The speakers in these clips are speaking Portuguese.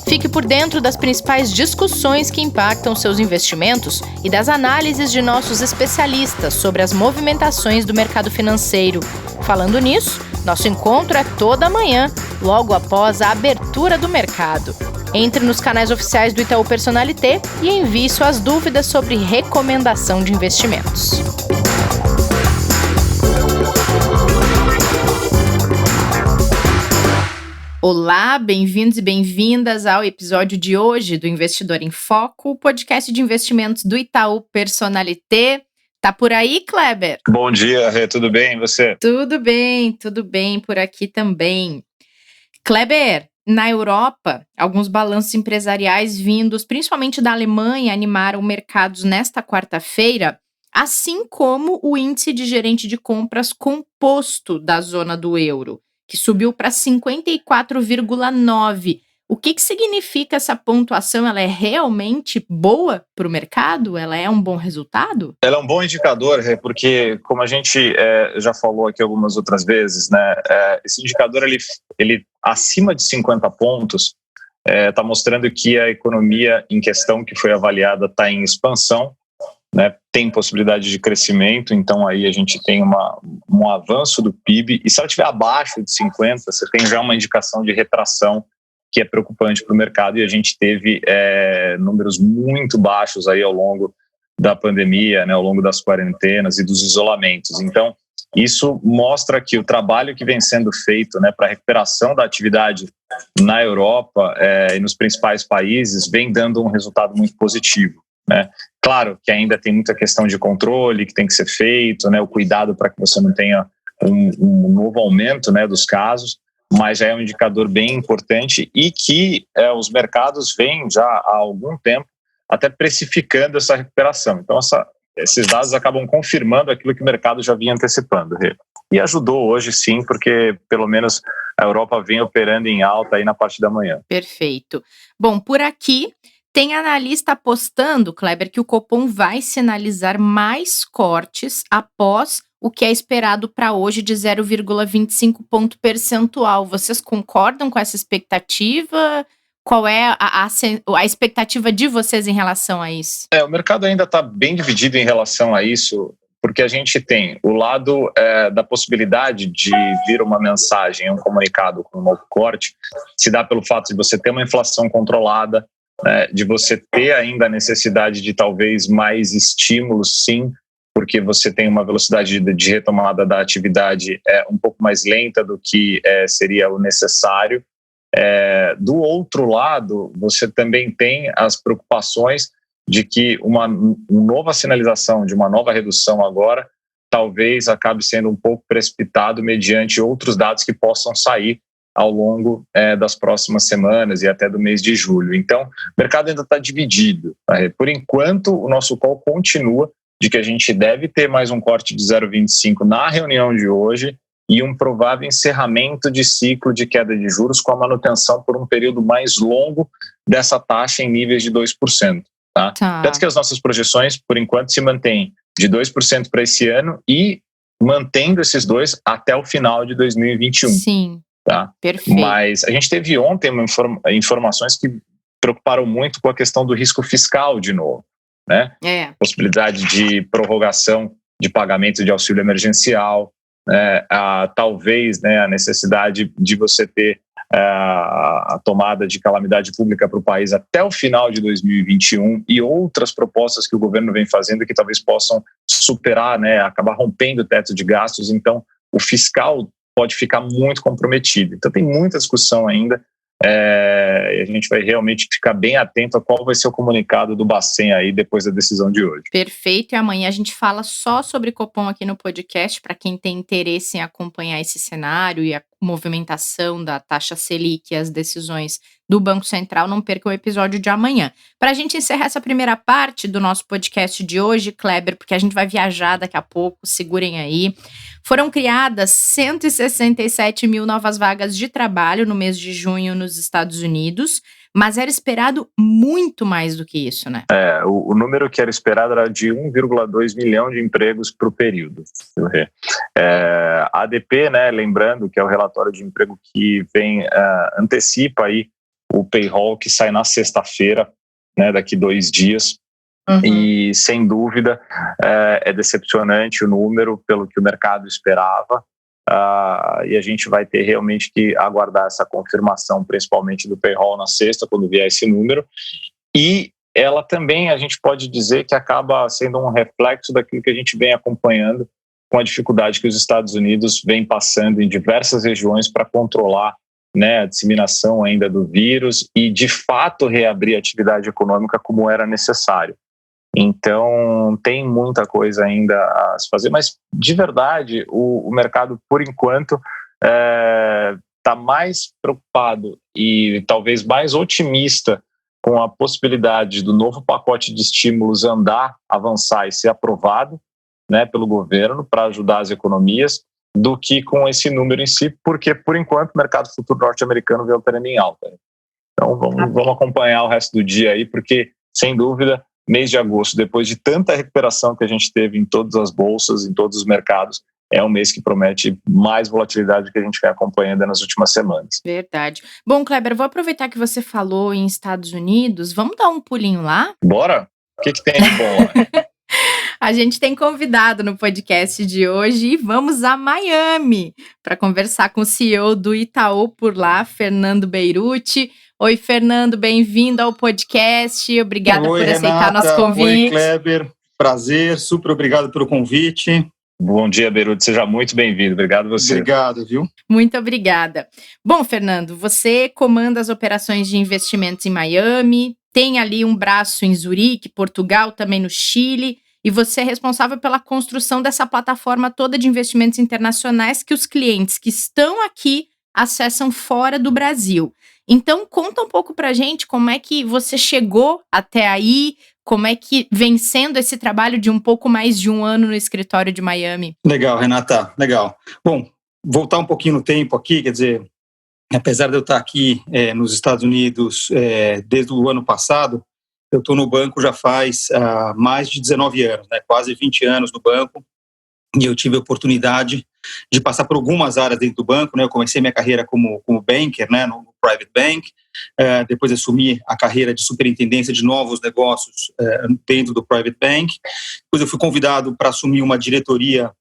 Fique por dentro das principais discussões que impactam seus investimentos e das análises de nossos especialistas sobre as movimentações do mercado financeiro. Falando nisso, nosso encontro é toda manhã, logo após a abertura do mercado. Entre nos canais oficiais do Itaú Personalité e envie suas dúvidas sobre recomendação de investimentos. Olá, bem-vindos e bem-vindas ao episódio de hoje do Investidor em Foco, o podcast de investimentos do Itaú Personalité. Tá por aí, Kleber? Bom dia, Rê, tudo bem? E você? Tudo bem por aqui também. Kleber, na Europa, alguns balanços empresariais vindos, principalmente da Alemanha, animaram mercados nesta quarta-feira, assim como o índice de gerente de compras composto da zona do euro, que subiu para 54,9. O que significa essa pontuação? Ela é realmente boa para o mercado? Ela é um bom resultado? Ela é um bom indicador, Rê, porque como a gente já falou aqui algumas outras vezes, né, esse indicador ele acima de 50 pontos está mostrando que a economia em questão que foi avaliada está em expansão, né, tem possibilidade de crescimento, então aí a gente tem um avanço do PIB, e se ela estiver abaixo de 50, você tem já uma indicação de retração que é preocupante para o mercado, e a gente teve números muito baixos aí ao longo da pandemia, né, ao longo das quarentenas e dos isolamentos. Então, isso mostra que o trabalho que vem sendo feito, né, para a recuperação da atividade na Europa e nos principais países vem dando um resultado muito positivo, né? Claro que ainda tem muita questão de controle que tem que ser feito, né, o cuidado para que você não tenha um novo aumento, né, dos casos, mas já é um indicador bem importante e que os mercados vêm já há algum tempo até precificando essa recuperação. Então, esses dados acabam confirmando aquilo que o mercado já vinha antecipando. E ajudou hoje, sim, porque pelo menos a Europa vem operando em alta aí na parte da manhã. Perfeito. Bom, por aqui tem analista apostando, Kleber, que o Copom vai sinalizar mais cortes após o que é esperado para hoje de 0,25 ponto percentual. Vocês concordam com essa expectativa? Qual é a expectativa de vocês em relação a isso? O mercado ainda está bem dividido em relação a isso, porque a gente tem o lado da possibilidade de vir uma mensagem, um comunicado com um novo corte, se dá pelo fato de você ter uma inflação controlada, de você ter ainda a necessidade de talvez mais estímulos, sim, porque você tem uma velocidade de retomada da atividade um pouco mais lenta do que seria o necessário. Do outro lado, você também tem as preocupações de que uma nova sinalização de uma nova redução agora talvez acabe sendo um pouco precipitado mediante outros dados que possam sair ao longo das próximas semanas e até do mês de julho. Então, o mercado ainda está dividido. Por enquanto, o nosso call continua de que a gente deve ter mais um corte de 0,25 na reunião de hoje e um provável encerramento de ciclo de queda de juros com a manutenção por um período mais longo dessa taxa em níveis de 2%. Tá? Tanto que as nossas projeções, por enquanto, se mantêm de 2% para esse ano e mantendo esses dois até o final de 2021. Sim. Tá? Perfeito. Mas a gente teve ontem informações que preocuparam muito com a questão do risco fiscal de novo, né? Possibilidade de prorrogação de pagamento de auxílio emergencial, talvez, né, a necessidade de você ter a tomada de calamidade pública para o país até o final de 2021 e outras propostas que o governo vem fazendo que talvez possam superar, né, acabar rompendo o teto de gastos. Então, o fiscal pode ficar muito comprometido. Então tem muita discussão ainda e a gente vai realmente ficar bem atento a qual vai ser o comunicado do Bacen aí depois da decisão de hoje. Perfeito, e amanhã a gente fala só sobre Copom aqui no podcast, para quem tem interesse em acompanhar esse cenário e a movimentação da taxa Selic e as decisões do Banco Central, não perca o episódio de amanhã. Para a gente encerrar essa primeira parte do nosso podcast de hoje, Kleber, porque a gente vai viajar daqui a pouco, segurem aí. Foram criadas 167 mil novas vagas de trabalho no mês de junho nos Estados Unidos, mas era esperado muito mais do que isso, né? O número que era esperado era de 1,2 milhão de empregos para o período. A ADP, né, lembrando que é o relatório de emprego que antecipa aí o payroll que sai na sexta-feira, né, daqui 2 dias. E, sem dúvida, é decepcionante o número pelo que o mercado esperava. E a gente vai ter realmente que aguardar essa confirmação, principalmente do payroll na sexta, quando vier esse número. E ela também, a gente pode dizer que acaba sendo um reflexo daquilo que a gente vem acompanhando com a dificuldade que os Estados Unidos vem passando em diversas regiões para controlar, né, a disseminação ainda do vírus e, de fato, reabrir a atividade econômica como era necessário. Então, tem muita coisa ainda a se fazer, mas, de verdade, o mercado, por enquanto, está mais preocupado e talvez mais otimista com a possibilidade do novo pacote de estímulos avançar e ser aprovado, né, pelo governo para ajudar as economias, do que com esse número em si, porque, por enquanto, o mercado futuro norte-americano vem operando em alta. Então, vamos acompanhar o resto do dia aí, porque, sem dúvida, mês de agosto, depois de tanta recuperação que a gente teve em todas as bolsas, em todos os mercados, é um mês que promete mais volatilidade que a gente vem acompanhando nas últimas semanas. Verdade. Bom, Kleber, vou aproveitar que você falou em Estados Unidos, vamos dar um pulinho lá? Bora? O que tem de bom lá? A gente tem convidado no podcast de hoje e vamos a Miami para conversar com o CEO do Itaú por lá, Fernando Beirute. Oi, Fernando, bem-vindo ao podcast. Obrigada por aceitar nosso convite. Oi, Kleber. Prazer, super obrigado pelo convite. Bom dia, Beirute. Seja muito bem-vindo. Obrigado a você. Obrigado, viu? Muito obrigada. Bom, Fernando, você comanda as operações de investimentos em Miami, tem ali um braço em Zurique, Portugal, também no Chile, e você é responsável pela construção dessa plataforma toda de investimentos internacionais que os clientes que estão aqui acessam fora do Brasil. Então, conta um pouco pra gente como é que você chegou até aí, como é que vem sendo esse trabalho de um pouco mais de um ano no escritório de Miami. Legal, Renata, legal. Bom, voltar um pouquinho no tempo aqui, quer dizer, apesar de eu estar aqui nos Estados Unidos desde o ano passado, eu estou no banco já faz mais de 19 anos, né, quase 20 anos no banco, e eu tive a oportunidade de passar por algumas áreas dentro do banco, né? Eu comecei minha carreira como banker, né, no Private Bank, depois assumi a carreira de superintendência de novos negócios dentro do Private Bank, depois eu fui convidado para assumir uma diretoria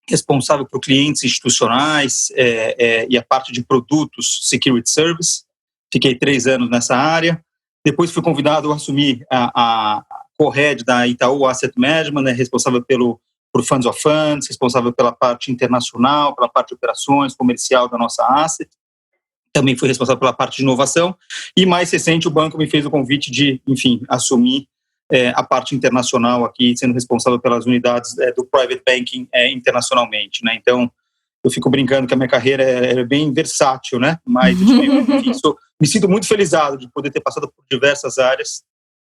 responsável por clientes institucionais e a parte de produtos Security Service, fiquei 3 anos nessa área, depois fui convidado a assumir a co-head da Itaú Asset Management, né, responsável por Funds of Funds, responsável pela parte internacional, pela parte de operações, comercial da nossa asset. Também fui responsável pela parte de inovação. E mais recente, o banco me fez o convite de, enfim, assumir a parte internacional aqui, sendo responsável pelas unidades do Private Banking internacionalmente, né? Então, eu fico brincando que a minha carreira é bem versátil, né? Mas, enfim, me sinto muito felizado de poder ter passado por diversas áreas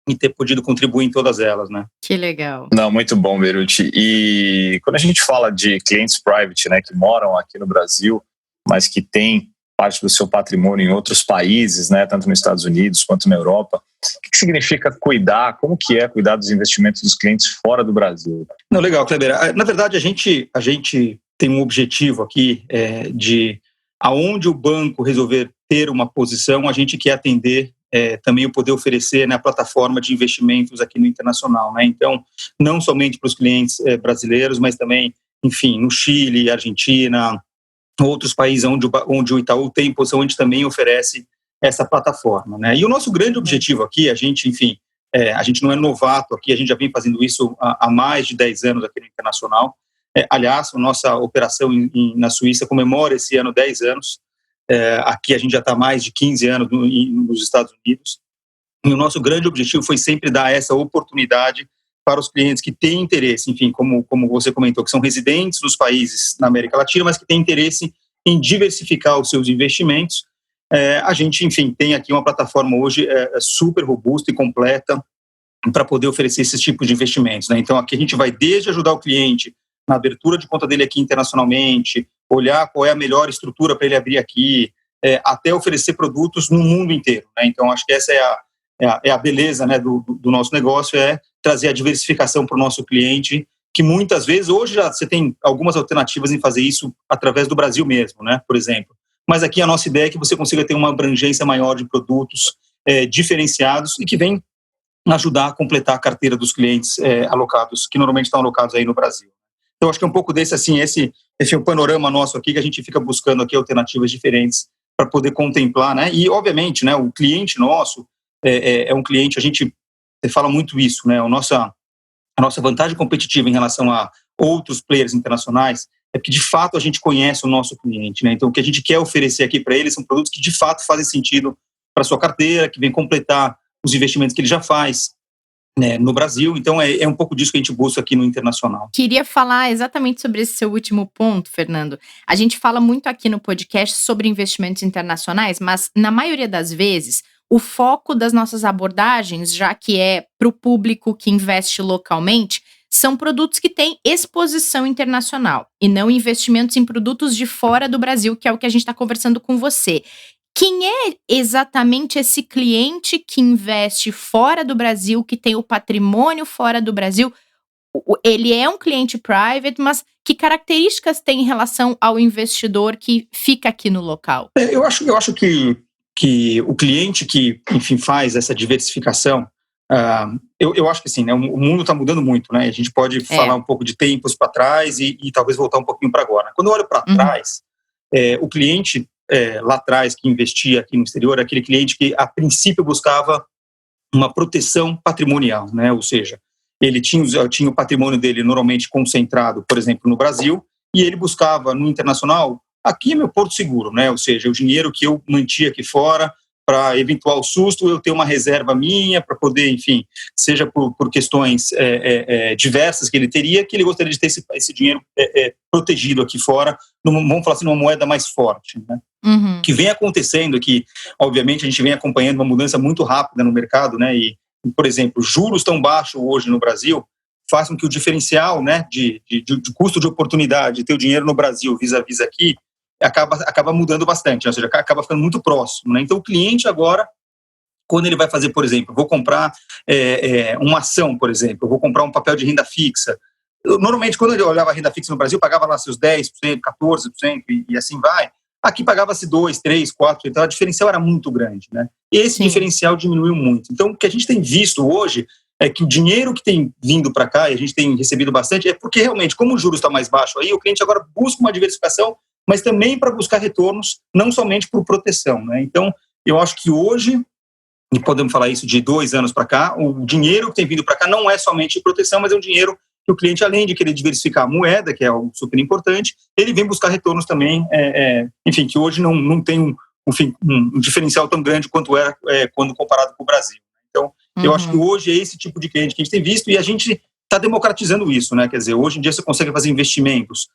e ter podido contribuir em todas elas, né? Que legal. Não, muito bom, Beirute. E quando a gente fala de clientes private, né, que moram aqui no Brasil, mas que têm parte do seu patrimônio em outros países, né, tanto nos Estados Unidos quanto na Europa, o que significa cuidar? Como que é cuidar dos investimentos dos clientes fora do Brasil? Não, legal, Kleber. Na verdade, a gente tem um objetivo aqui de aonde o banco resolver ter uma posição, a gente quer atender também o poder oferecer, né, a plataforma de investimentos aqui no internacional, né? Então, não somente para os clientes brasileiros, mas também, enfim, no Chile, Argentina, outros países onde o Itaú tem posição, onde também oferece essa plataforma, né? E o nosso grande objetivo aqui, a gente não é novato aqui, a gente já vem fazendo isso há mais de 10 anos aqui no internacional. Aliás, a nossa operação na Suíça comemora esse ano 10 anos. Aqui a gente já está há mais de 15 anos nos Estados Unidos. E o nosso grande objetivo foi sempre dar essa oportunidade para os clientes que têm interesse, enfim, como você comentou, que são residentes dos países na América Latina, mas que têm interesse em diversificar os seus investimentos. A gente, enfim, tem aqui uma plataforma hoje super robusta e completa para poder oferecer esses tipos de investimentos, né? Então, aqui a gente vai desde ajudar o cliente na abertura de conta dele aqui internacionalmente, olhar qual é a melhor estrutura para ele abrir aqui, até oferecer produtos no mundo inteiro, né? Então, acho que essa é a beleza, né, do nosso negócio, trazer a diversificação para o nosso cliente, que muitas vezes, hoje já você tem algumas alternativas em fazer isso através do Brasil mesmo, né? Por exemplo, mas aqui a nossa ideia é que você consiga ter uma abrangência maior de produtos diferenciados e que vem ajudar a completar a carteira dos clientes alocados, que normalmente estão alocados aí no Brasil. Então, acho que é um pouco desse, assim, esse é o panorama nosso aqui, que a gente fica buscando aqui alternativas diferentes para poder contemplar, né? E, obviamente, né, o cliente nosso é um cliente, a gente fala muito isso, né? A nossa vantagem competitiva em relação a outros players internacionais é que, de fato, a gente conhece o nosso cliente, né? Então, o que a gente quer oferecer aqui para eles são produtos que, de fato, fazem sentido para a sua carteira, que vem completar os investimentos que ele já faz, né, no Brasil. Então, é um pouco disso que a gente busca aqui no internacional. Queria falar exatamente sobre esse seu último ponto, Fernando. A gente fala muito aqui no podcast sobre investimentos internacionais, mas, na maioria das vezes, o foco das nossas abordagens, já que é para o público que investe localmente, são produtos que têm exposição internacional e não investimentos em produtos de fora do Brasil, que é o que a gente está conversando com você. Quem é exatamente esse cliente que investe fora do Brasil, que tem o patrimônio fora do Brasil? Ele é um cliente private, mas que características tem em relação ao investidor que fica aqui no local? Eu acho que o cliente que, enfim, faz essa diversificação, eu acho que sim, né, o mundo está mudando muito, né? A gente pode falar um pouco de tempos para trás e talvez voltar um pouquinho para agora. Quando eu olho para trás, o cliente lá atrás que investia aqui no exterior, é aquele cliente que a princípio buscava uma proteção patrimonial, né? Ou seja, ele tinha o patrimônio dele normalmente concentrado, por exemplo, no Brasil, e ele buscava no internacional, aqui é meu porto seguro, né? Ou seja, o dinheiro que eu mantia aqui fora para eventual susto, eu ter uma reserva minha para poder, enfim, seja por questões diversas que ele teria, que ele gostaria de ter esse dinheiro protegido aqui fora, vamos falar assim, numa moeda mais forte, né? O que vem acontecendo aqui, obviamente, a gente vem acompanhando uma mudança muito rápida no mercado, né? E, por exemplo, juros tão baixos hoje no Brasil faz com que o diferencial, né, de custo de oportunidade de ter o dinheiro no Brasil vis-à-vis aqui acaba mudando bastante, né? Ou seja, acaba ficando muito próximo, né? Então, o cliente agora, quando ele vai fazer, por exemplo, vou comprar uma ação, por exemplo, vou comprar um papel de renda fixa. Normalmente, quando ele olhava a renda fixa no Brasil, pagava lá seus 10%, 14% e assim vai. Aqui pagava-se 2%, 3%, 4%, então a diferencial era muito grande, né? E esse diferencial diminuiu muito. Então, o que a gente tem visto hoje é que o dinheiro que tem vindo para cá, e a gente tem recebido bastante, é porque realmente, como o juros está mais baixo aí, o cliente agora busca uma diversificação, mas também para buscar retornos, não somente por proteção, né? Então, eu acho que hoje, e podemos falar isso de 2 anos para cá, o dinheiro que tem vindo para cá não é somente de proteção, mas é um dinheiro que o cliente, além de querer diversificar a moeda, que é algo super importante, ele vem buscar retornos também, enfim, que hoje não tem um diferencial tão grande quanto era quando comparado com o Brasil. Então, eu acho que hoje é esse tipo de cliente que a gente tem visto e a gente está democratizando isso, né? Quer dizer, hoje em dia você consegue fazer investimentos,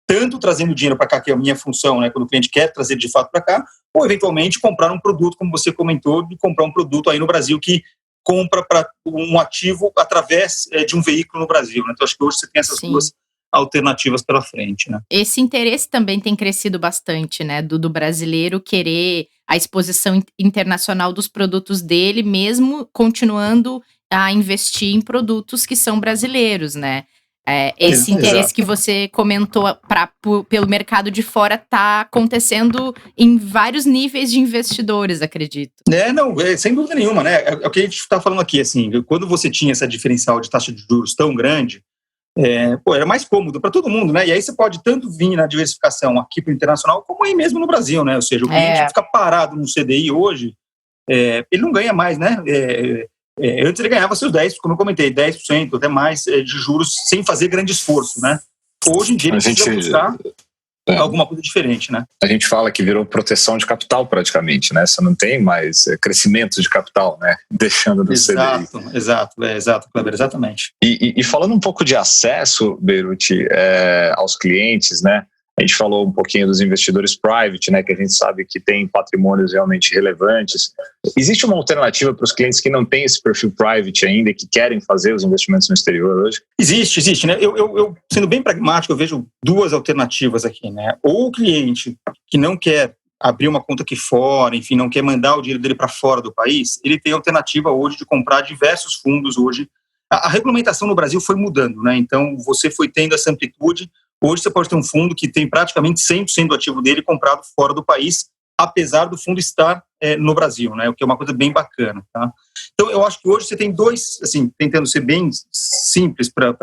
tanto trazendo dinheiro para cá, que é a minha função, né? Quando o cliente quer trazer de fato para cá, ou eventualmente comprar um produto, como você comentou, de comprar um produto aí no Brasil que compra para um ativo através de um veículo no Brasil, né? Então, acho que hoje você tem essas duas alternativas pela frente, né? Esse interesse também tem crescido bastante, né? Do brasileiro querer a exposição internacional dos produtos dele, mesmo continuando a investir em produtos que são brasileiros, né? Esse interesse que você comentou pelo mercado de fora está acontecendo em vários níveis de investidores, acredito. Sem dúvida nenhuma, né? É o que a gente está falando aqui, assim, quando você tinha essa diferencial de taxa de juros tão grande, era mais cômodo para todo mundo, né? E aí você pode tanto vir na diversificação aqui para o internacional, como aí mesmo no Brasil, né? Ou seja, o cliente fica parado no CDI hoje, ele não ganha mais, né? Antes ele ganhava seus 10%, como eu comentei, 10%, até mais de juros, sem fazer grande esforço, né? Hoje em dia ele precisa buscar alguma coisa diferente, né? A gente fala que virou proteção de capital praticamente, né? Você não tem mais crescimento de capital, né? Deixando no CDI. Exato, Kleber, exatamente. E falando um pouco de acesso, Beruti, aos clientes, né? A gente falou um pouquinho dos investidores private, né, que a gente sabe que tem patrimônios realmente relevantes. Existe uma alternativa para os clientes que não têm esse perfil private ainda e que querem fazer os investimentos no exterior hoje? Existe, né? Eu sendo bem pragmático, eu vejo 2 alternativas aqui, né? Ou o cliente que não quer abrir uma conta aqui fora, enfim, não quer mandar o dinheiro dele para fora do país, ele tem a alternativa hoje de comprar diversos fundos hoje. A regulamentação no Brasil foi mudando, né? Então, você foi tendo essa amplitude. Hoje você pode ter um fundo que tem praticamente 100% do ativo dele comprado fora do país, apesar do fundo estar no Brasil, né? O que é uma coisa bem bacana, tá? Então, eu acho que hoje você tem dois, assim, tentando ser bem simples para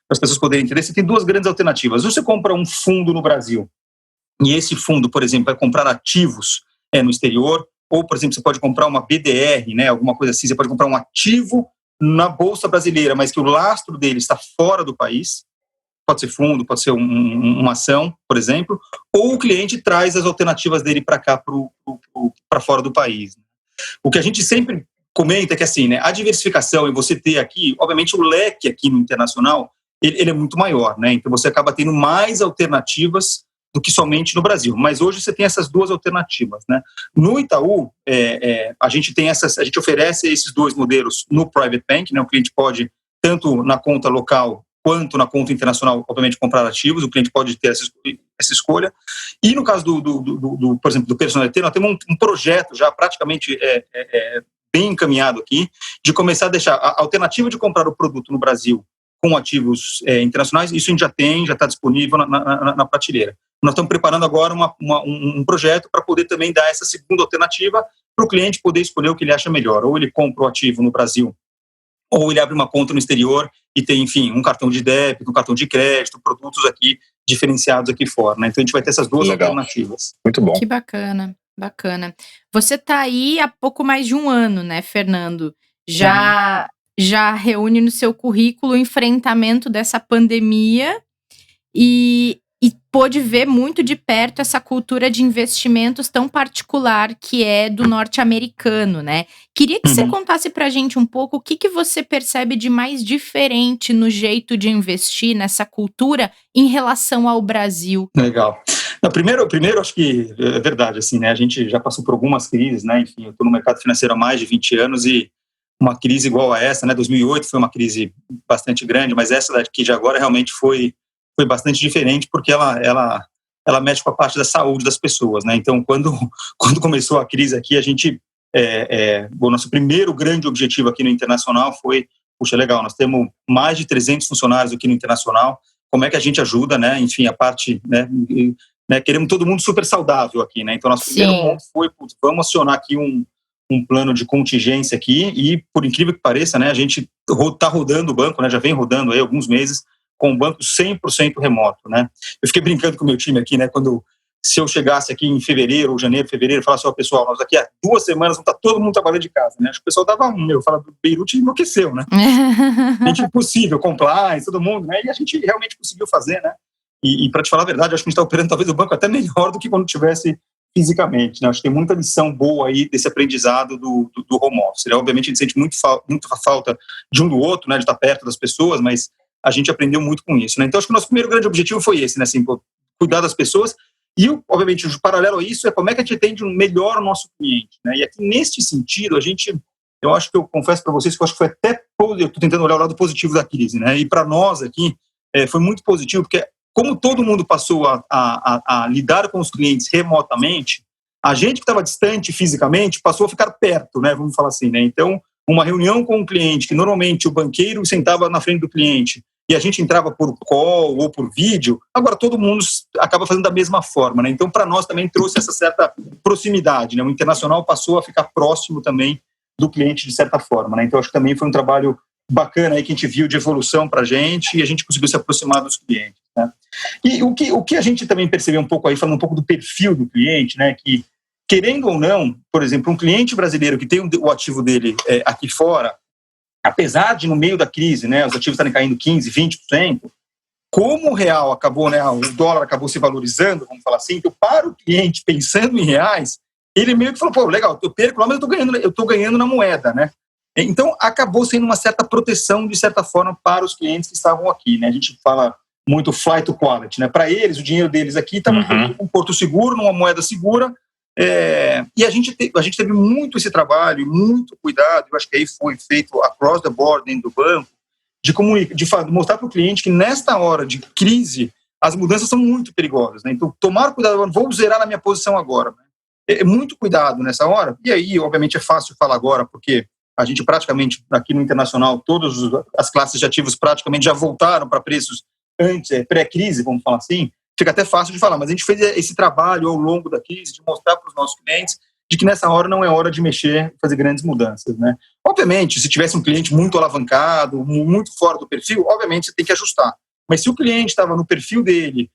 as pessoas poderem entender, você tem duas grandes alternativas. Ou você compra um fundo no Brasil, e esse fundo, por exemplo, vai comprar ativos no exterior, ou, por exemplo, você pode comprar uma BDR, né, alguma coisa assim, você pode comprar um ativo na Bolsa Brasileira, mas que o lastro dele está fora do país, pode ser fundo, pode ser uma ação, por exemplo, ou o cliente traz as alternativas dele para cá, para fora do país. O que a gente sempre comenta é que, assim, né, a diversificação e você ter aqui, obviamente, o leque aqui no internacional, ele é muito maior, né? Então você acaba tendo mais alternativas do que somente no Brasil. Mas hoje você tem essas duas alternativas, né? No Itaú, a gente oferece esses dois modelos no Private Bank, né? O cliente pode, tanto na conta local quanto na conta internacional, obviamente, comprar ativos, o cliente pode ter essa escolha. E no caso por exemplo, do Personalité, nós temos um projeto já praticamente bem encaminhado aqui, de começar a deixar a alternativa de comprar o produto no Brasil com ativos internacionais, isso a gente já está disponível na prateleira. Nós estamos preparando agora um projeto para poder também dar essa segunda alternativa para o cliente poder escolher o que ele acha melhor. Ou ele compra o ativo no Brasil, ou ele abre uma conta no exterior e tem, enfim, um cartão de débito, um cartão de crédito, produtos aqui diferenciados aqui fora, né? Então a gente vai ter essas duas alternativas. Muito bom. Que bacana, bacana. Você está aí há pouco mais de um ano, né, Fernando? Já reúne no seu currículo o enfrentamento dessa pandemia e pôde ver muito de perto essa cultura de investimentos tão particular que é do norte-americano, né? Queria que você contasse pra gente um pouco o que você percebe de mais diferente no jeito de investir nessa cultura em relação ao Brasil. Legal. Não, primeiro, acho que é verdade, assim, né? A gente já passou por algumas crises, né? Enfim, eu estou no mercado financeiro há mais de 20 anos e uma crise igual a essa, né? 2008 foi uma crise bastante grande, mas essa daqui de agora realmente foi bastante diferente, porque ela mexe com a parte da saúde das pessoas, né? Então, quando começou a crise aqui, a gente, o nosso primeiro grande objetivo aqui no Internacional foi, puxa, legal, nós temos mais de 300 funcionários aqui no Internacional, como é que a gente ajuda, né? Enfim, a parte, né? Queremos todo mundo super saudável aqui, né? Então, nosso primeiro ponto foi, vamos acionar aqui um plano de contingência aqui e, por incrível que pareça, né? A gente está rodando o banco, né? Já vem rodando aí alguns meses, com o banco 100% remoto, né? Eu fiquei brincando com o meu time aqui, né? Se eu chegasse aqui em fevereiro, ou janeiro, fevereiro, e falasse, pessoal, nós daqui a 2 semanas vamos estar todo mundo trabalhando de casa, né? Acho que o pessoal dava eu falo do Beirute enlouqueceu, né? Gente, impossível, compliance, todo mundo, né? E a gente realmente conseguiu fazer, né? E para te falar a verdade, acho que a gente está operando talvez o banco até melhor do que quando tivesse fisicamente, né? Acho que tem muita lição boa aí desse aprendizado do home office, né? Obviamente a gente sente muita falta de um do outro, né? De estar perto das pessoas, mas a gente aprendeu muito com isso, né? Então, acho que o nosso primeiro grande objetivo foi esse, né? Assim, cuidar das pessoas e, obviamente, o paralelo a isso é como é que a gente atende melhor o nosso cliente, né? E aqui, neste sentido, eu acho que eu confesso para vocês que eu acho que foi até, eu estou tentando olhar o lado positivo da crise, né? E para nós aqui, foi muito positivo, porque como todo mundo passou a lidar com os clientes remotamente, a gente que estava distante fisicamente passou a ficar perto, né? Vamos falar assim, né? Então, uma reunião com um cliente, que normalmente o banqueiro sentava na frente do cliente e a gente entrava por call ou por vídeo, agora todo mundo acaba fazendo da mesma forma, né? Então, para nós também trouxe essa certa proximidade, né? O internacional passou a ficar próximo também do cliente de certa forma, né? Então, acho que também foi um trabalho bacana aí que a gente viu de evolução para a gente e a gente conseguiu se aproximar dos clientes, né? E o que a gente também percebeu um pouco aí, falando um pouco do perfil do cliente, né? Que, querendo ou não, por exemplo, um cliente brasileiro que tem o ativo dele aqui fora, apesar de no meio da crise, né, os ativos estarem caindo 15%, 20%, como o real acabou, né, o dólar acabou se valorizando, vamos falar assim, então para o cliente pensando em reais, ele meio que falou, legal, eu perco lá, mas eu estou ganhando na moeda, né? Então acabou sendo uma certa proteção, de certa forma, para os clientes que estavam aqui, né? A gente fala muito flight to quality, né? Para eles, o dinheiro deles aqui estava um porto seguro, numa moeda segura. E a gente teve muito esse trabalho, muito cuidado, eu acho que aí foi feito across the board dentro do banco, de mostrar para o cliente que nesta hora de crise as mudanças são muito perigosas, né? Então tomar cuidado, vou zerar na minha posição agora, né? Muito cuidado nessa hora. E aí obviamente é fácil falar agora, porque a gente praticamente aqui no internacional, todas as classes de ativos praticamente já voltaram para preços antes, pré-crise, vamos falar assim, fica até fácil de falar, mas a gente fez esse trabalho ao longo da crise de mostrar para os nossos clientes de que nessa hora não é hora de mexer, fazer grandes mudanças, né? Obviamente, se tivesse um cliente muito alavancado, muito fora do perfil, obviamente você tem que ajustar. Mas se o cliente estava no perfil dele,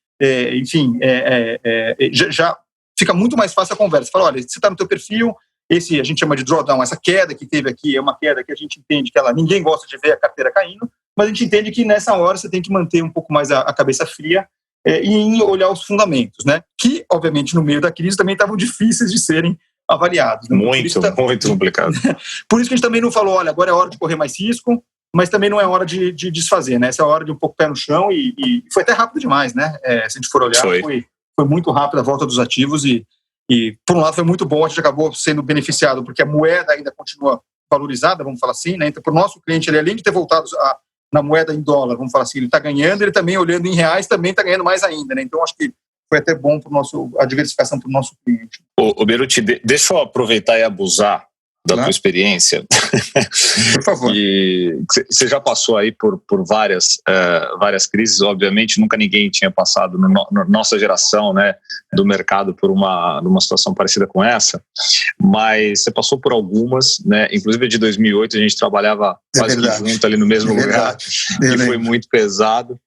já fica muito mais fácil a conversa. Fala, olha, você está no teu perfil, esse a gente chama de drawdown, essa queda que teve aqui é uma queda que a gente entende que ninguém gosta de ver a carteira caindo, mas a gente entende que nessa hora você tem que manter um pouco mais a cabeça fria e olhar os fundamentos, né? Que, obviamente, no meio da crise também estavam difíceis de serem avaliados. Né? Muito complicado. Por isso que a gente também não falou, olha, agora é hora de correr mais risco, mas também não é hora de desfazer, né? Essa é a hora de um pouco pé no chão e foi até rápido demais, né? Se a gente for olhar, foi muito rápido a volta dos ativos e, por um lado, foi muito bom, a gente acabou sendo beneficiado, porque a moeda ainda continua valorizada, vamos falar assim, né? Então, para o nosso cliente, ele além de ter voltado na moeda em dólar, vamos falar assim, ele está ganhando, ele também, olhando em reais, também está ganhando mais ainda, né? Então, acho que foi até bom para a diversificação para o nosso cliente. Ô Beruti, deixa eu aproveitar e abusar da tua experiência. Por favor. E você já passou aí por várias crises, obviamente, nunca ninguém tinha passado, na nossa geração, né, do mercado, por numa situação parecida com essa, mas você passou por algumas, né, inclusive de 2008, a gente trabalhava quase que junto ali no mesmo lugar, e foi muito pesado.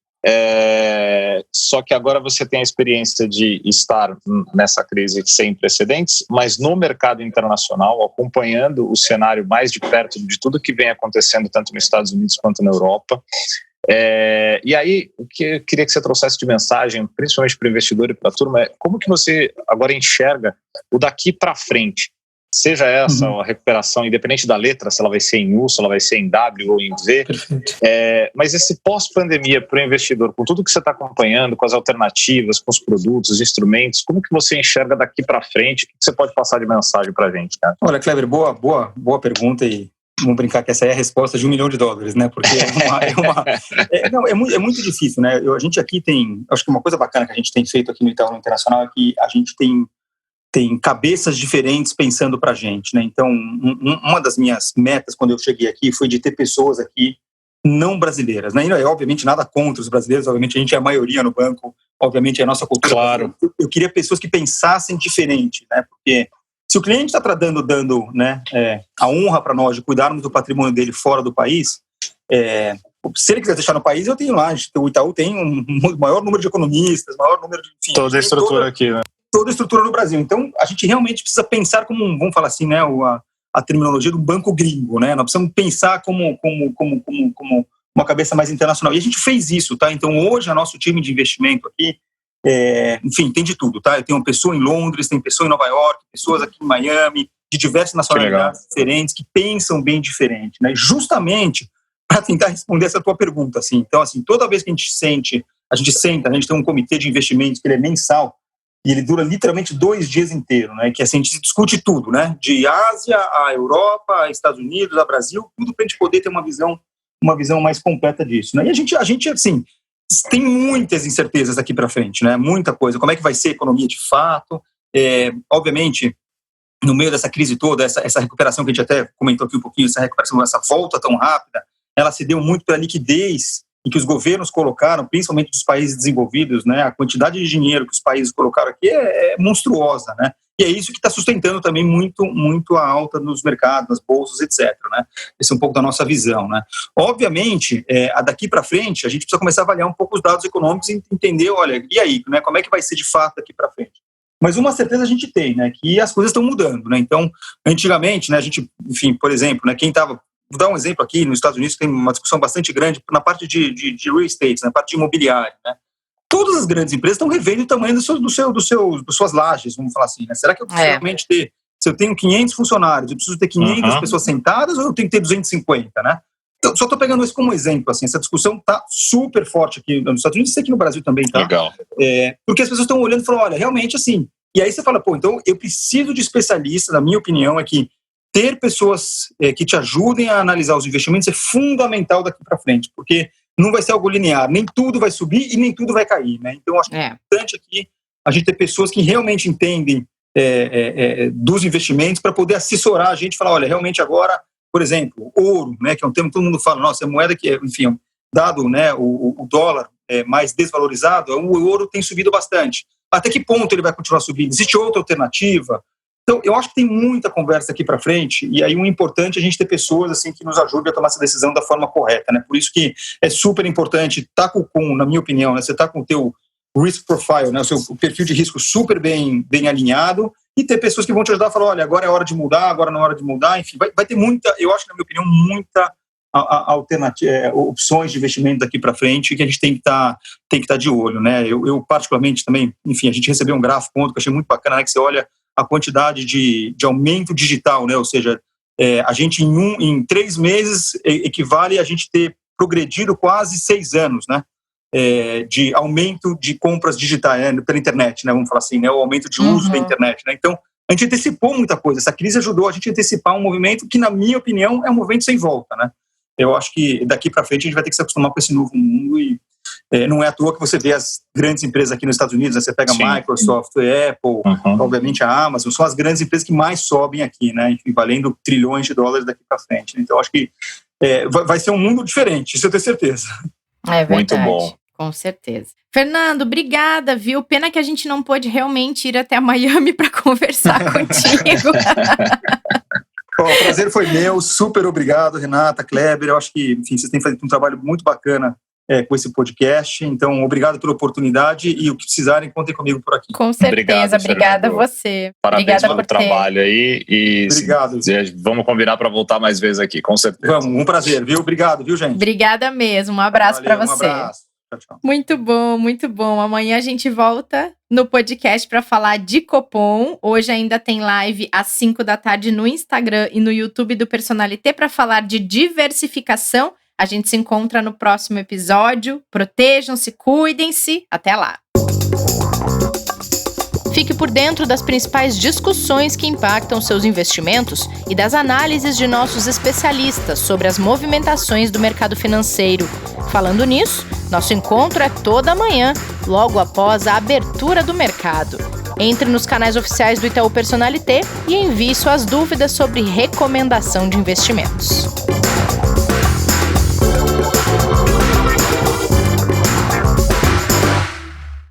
Só que agora você tem a experiência de estar nessa crise sem precedentes, mas no mercado internacional, acompanhando o cenário mais de perto de tudo que vem acontecendo tanto nos Estados Unidos quanto na Europa. E aí, o que eu queria que você trouxesse de mensagem, principalmente para o investidor e para a turma, é como que você agora enxerga o daqui para frente? Seja essa a recuperação, independente da letra, se ela vai ser em U, se ela vai ser em W ou em V. Mas esse pós-pandemia para o investidor, com tudo que você está acompanhando, com as alternativas, com os produtos, os instrumentos, como que você enxerga daqui para frente? O que você pode passar de mensagem para a gente, cara? Olha, Kleber, boa pergunta e vamos brincar que essa é a resposta de $1 milhão, né? Porque é muito difícil, né? A gente aqui tem, acho que uma coisa bacana que a gente tem feito aqui no Itaú Internacional é que a gente tem cabeças diferentes pensando para a gente, né? Então, uma das minhas metas quando eu cheguei aqui foi de ter pessoas aqui não brasileiras, né? E obviamente nada contra os brasileiros, obviamente a gente é a maioria no banco, obviamente é a nossa cultura. Claro. Eu queria pessoas que pensassem diferente, né? Porque se o cliente está dando né, a honra para nós de cuidarmos do patrimônio dele fora do país, se ele quiser deixar no país, eu tenho lá, o Itaú tem um maior número de economistas, maior número de... Enfim, toda a estrutura aqui, né? Toda a estrutura no Brasil. Então, a gente realmente precisa pensar como, vamos falar assim, né, a terminologia do banco gringo, né? Nós precisamos pensar como uma cabeça mais internacional. E a gente fez isso, tá? Então, hoje, o nosso time de investimento aqui, enfim, tem de tudo, tá? Eu tenho uma pessoa em Londres, tem pessoa em Nova York, pessoas aqui em Miami, de diversas nacionalidades diferentes, que pensam bem diferente, né? Justamente para tentar responder essa tua pergunta, assim. Então, assim, toda vez que a gente senta, a gente tem um comitê de investimentos que ele é mensal, e ele dura literalmente 2 dias inteiros, né? Que assim, a gente discute tudo, né? De Ásia a Europa, a Estados Unidos, a Brasil, tudo para a gente poder ter uma visão mais completa disso, né? E a gente assim, tem muitas incertezas aqui para frente, né? Muita coisa. Como é que vai ser a economia de fato? Obviamente, no meio dessa crise toda, essa recuperação que a gente até comentou aqui um pouquinho, essa volta tão rápida, ela se deu muito pela liquidez e que os governos colocaram, principalmente dos países desenvolvidos, né? A quantidade de dinheiro que os países colocaram aqui é monstruosa, né? E é isso que está sustentando também muito a alta nos mercados, nas bolsas, etc. Né? Esse é um pouco da nossa visão, né? Obviamente, daqui para frente, a gente precisa começar a avaliar um pouco os dados econômicos e entender, olha, e aí, né? Como é que vai ser de fato daqui para frente? Mas uma certeza a gente tem, né? Que as coisas estão mudando, né? Então, antigamente, né? A gente, enfim, por exemplo, né? Quem estava... Vou dar um exemplo aqui, nos Estados Unidos tem uma discussão bastante grande na parte de real estate, na parte de imobiliário, né? Todas as grandes empresas estão revendo o tamanho das suas lajes, vamos falar assim, né? Será que eu preciso realmente ter, se eu tenho 500 funcionários, eu preciso ter 500 pessoas sentadas ou eu tenho que ter 250, né? Então, só estou pegando isso como exemplo, assim, essa discussão está super forte aqui nos Estados Unidos e aqui no Brasil também, tá? Legal. Porque as pessoas estão olhando e falam, olha, realmente assim, e aí você fala, pô, então eu preciso de especialistas, na minha opinião, é que ter pessoas que te ajudem a analisar os investimentos é fundamental daqui para frente, porque não vai ser algo linear, nem tudo vai subir e nem tudo vai cair, né? Então, acho que é importante aqui a gente ter pessoas que realmente entendem dos investimentos para poder assessorar a gente e falar, olha, realmente agora, por exemplo, ouro, né, que é um termo que todo mundo fala, nossa, é moeda que, enfim, dado, né, o dólar mais desvalorizado, o ouro tem subido bastante. Até que ponto ele vai continuar subindo? Existe outra alternativa? Então, eu acho que tem muita conversa aqui para frente, e aí o importante é a gente ter pessoas assim, que nos ajudem a tomar essa decisão da forma correta, né? Por isso que é super importante estar na minha opinião, né? Você está com o teu risk profile, né? O seu perfil de risco super bem alinhado, e ter pessoas que vão te ajudar a falar, olha, agora é hora de mudar, agora não é hora de mudar, enfim, vai ter muita, eu acho, na minha opinião, muita alternativa, opções de investimento daqui para frente que a gente tem que estar de olho, né? Eu particularmente também, enfim, a gente recebeu um gráfico ontem que eu achei muito bacana, né? Que você olha a quantidade de aumento digital, né? Ou seja, a gente em 3 meses equivale a gente ter progredido quase 6 anos, né? De aumento de compras digitais, né? Pela internet, né? Vamos falar assim, né? O aumento de uso da internet, né? Então, a gente antecipou muita coisa. Essa crise ajudou a gente a antecipar um movimento que, na minha opinião, é um movimento sem volta, né? Eu acho que daqui para frente a gente vai ter que se acostumar com esse novo mundo e não é à toa que você vê as grandes empresas aqui nos Estados Unidos, né? Você pega a Microsoft, a Apple, obviamente a Amazon, são as grandes empresas que mais sobem aqui, né? Enfim, valendo trilhões de dólares daqui para frente. Então, acho que vai ser um mundo diferente, isso eu tenho certeza. É verdade. Muito bom. Com certeza. Fernando, obrigada, viu? Pena que a gente não pôde realmente ir até Miami para conversar contigo. O prazer foi meu, super obrigado, Renata, Kleber. Eu acho que, enfim, vocês têm feito um trabalho muito bacana com esse podcast. Então, obrigado pela oportunidade e o que precisarem, contem comigo por aqui. Com certeza, obrigada a você. Parabéns pelo trabalho aí e obrigado. Vamos combinar para voltar mais vezes aqui, com certeza. Vamos, um prazer, viu? Obrigado, viu, gente? Obrigada mesmo, um abraço para você. Um abraço. Tchau, tchau. Muito bom, muito bom. Amanhã a gente volta no podcast para falar de Copom. Hoje ainda tem live às 5 da tarde no Instagram e no YouTube do Personalité para falar de diversificação. A gente se encontra no próximo episódio. Protejam-se, cuidem-se. Até lá. Fique por dentro das principais discussões que impactam seus investimentos e das análises de nossos especialistas sobre as movimentações do mercado financeiro. Falando nisso, nosso encontro é toda manhã, logo após a abertura do mercado. Entre nos canais oficiais do Itaú Personalité e envie suas dúvidas sobre recomendação de investimentos.